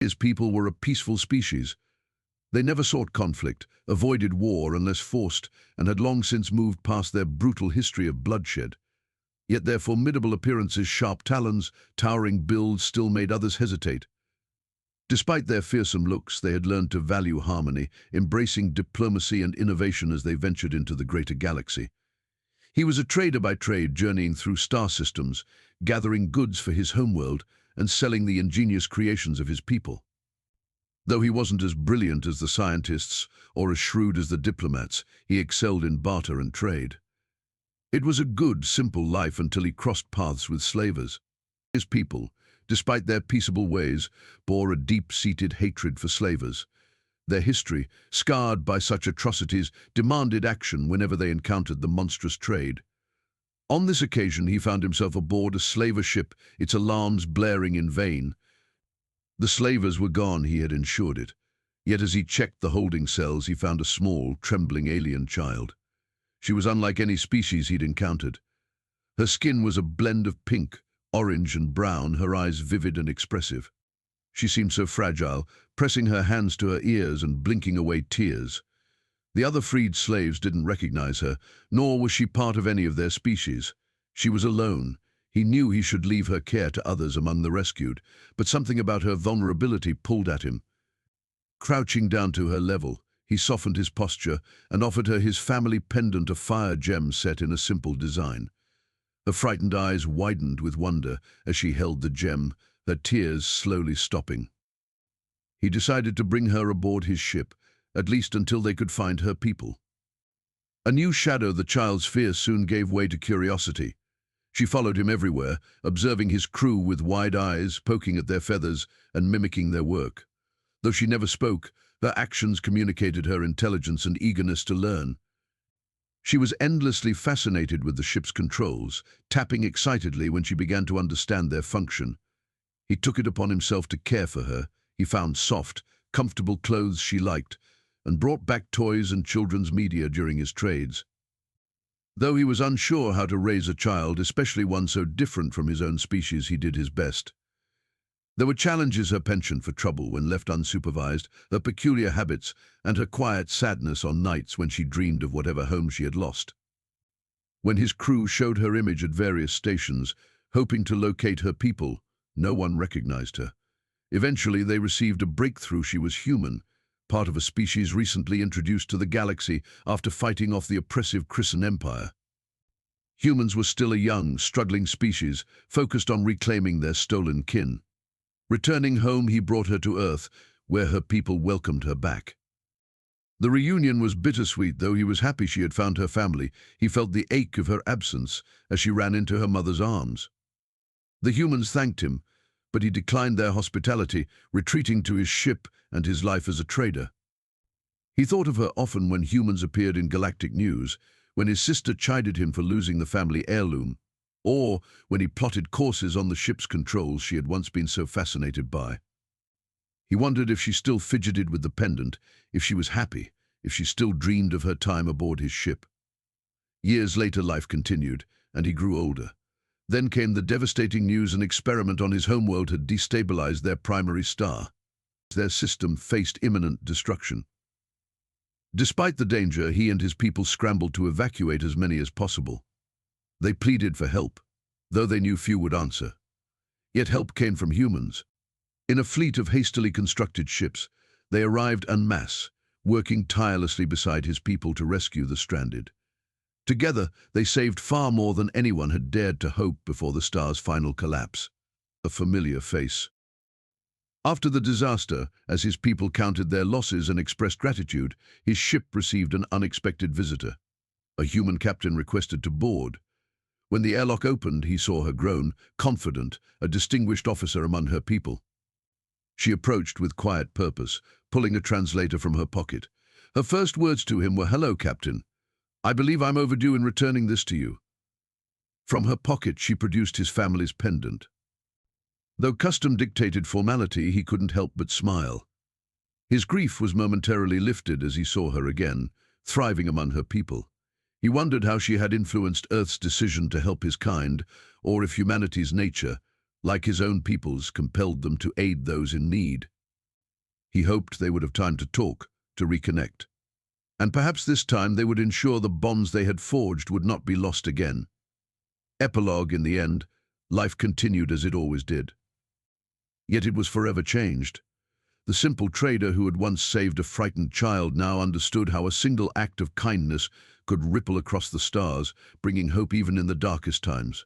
His people were a peaceful species. They never sought conflict, avoided war unless forced, and had long since moved past their brutal history of bloodshed. Yet their formidable appearances, sharp talons, towering builds still made others hesitate. Despite their fearsome looks, they had learned to value harmony, embracing diplomacy and innovation as they ventured into the greater galaxy. He was a trader by trade, journeying through star systems, gathering goods for his homeworld and selling the ingenious creations of his people. Though he wasn't as brilliant as the scientists or as shrewd as the diplomats, he excelled in barter and trade. It was a good, simple life until he crossed paths with slavers. His people, despite their peaceable ways, bore a deep-seated hatred for slavers. Their history, scarred by such atrocities, demanded action whenever they encountered the monstrous trade. On this occasion, he found himself aboard a slaver ship, its alarms blaring in vain. The slavers were gone, he had ensured it. Yet as he checked the holding cells, he found a small, trembling alien child. She was unlike any species he'd encountered. Her skin was a blend of pink, orange and brown, her eyes vivid and expressive. She seemed so fragile, pressing her hands to her ears and blinking away tears. The other freed slaves didn't recognize her, nor was she part of any of their species. She was alone. He knew he should leave her care to others among the rescued, but something about her vulnerability pulled at him. Crouching down to her level, he softened his posture and offered her his family pendant, a fire gem set in a simple design. Her frightened eyes widened with wonder as she held the gem, her tears slowly stopping. He decided to bring her aboard his ship, at least until they could find her people. A new shadow, the child's fear soon gave way to curiosity. She followed him everywhere, observing his crew with wide eyes, poking at their feathers and mimicking their work. Though she never spoke, her actions communicated her intelligence and eagerness to learn. She was endlessly fascinated with the ship's controls, tapping excitedly when she began to understand their function. He took it upon himself to care for her. He found soft, comfortable clothes she liked, and brought back toys and children's media during his trades. Though he was unsure how to raise a child, especially one so different from his own species, he did his best. There were challenges: her penchant for trouble when left unsupervised, her peculiar habits, and her quiet sadness on nights when she dreamed of whatever home she had lost. When his crew showed her image at various stations, hoping to locate her people, no one recognized her. Eventually, they received a breakthrough: she was human, part of a species recently introduced to the galaxy after fighting off the oppressive Chryssan Empire. Humans were still a young, struggling species, focused on reclaiming their stolen kin. Returning home, he brought her to Earth, where her people welcomed her back. The reunion was bittersweet. Though he was happy she had found her family, he felt the ache of her absence as she ran into her mother's arms. The humans thanked him, but he declined their hospitality, retreating to his ship and his life as a trader. He thought of her often when humans appeared in galactic news, when his sister chided him for losing the family heirloom, or when he plotted courses on the ship's controls she had once been so fascinated by. He wondered if she still fidgeted with the pendant, if she was happy, if she still dreamed of her time aboard his ship. Years later, life continued, and he grew older. Then came the devastating news: an experiment on his homeworld had destabilized their primary star. Their system faced imminent destruction. Despite the danger, he and his people scrambled to evacuate as many as possible. They pleaded for help, though they knew few would answer. Yet help came from humans. In a fleet of hastily constructed ships, they arrived en masse, working tirelessly beside his people to rescue the stranded. Together, they saved far more than anyone had dared to hope before the star's final collapse. A familiar face. After the disaster, as his people counted their losses and expressed gratitude, his ship received an unexpected visitor. A human captain requested to board. When the airlock opened, he saw her grown, confident, a distinguished officer among her people. She approached with quiet purpose, pulling a translator from her pocket. Her first words to him were, "Hello, Captain. I believe I'm overdue in returning this to you." From her pocket, she produced his family's pendant. Though custom dictated formality, he couldn't help but smile. His grief was momentarily lifted as he saw her again, thriving among her people. He wondered how she had influenced Earth's decision to help his kind, or if humanity's nature, like his own people's, compelled them to aid those in need. He hoped they would have time to talk, to reconnect. And perhaps this time they would ensure the bonds they had forged would not be lost again. Epilogue, in the end, life continued as it always did. Yet it was forever changed. The simple trader who had once saved a frightened child now understood how a single act of kindness could ripple across the stars, bringing hope even in the darkest times.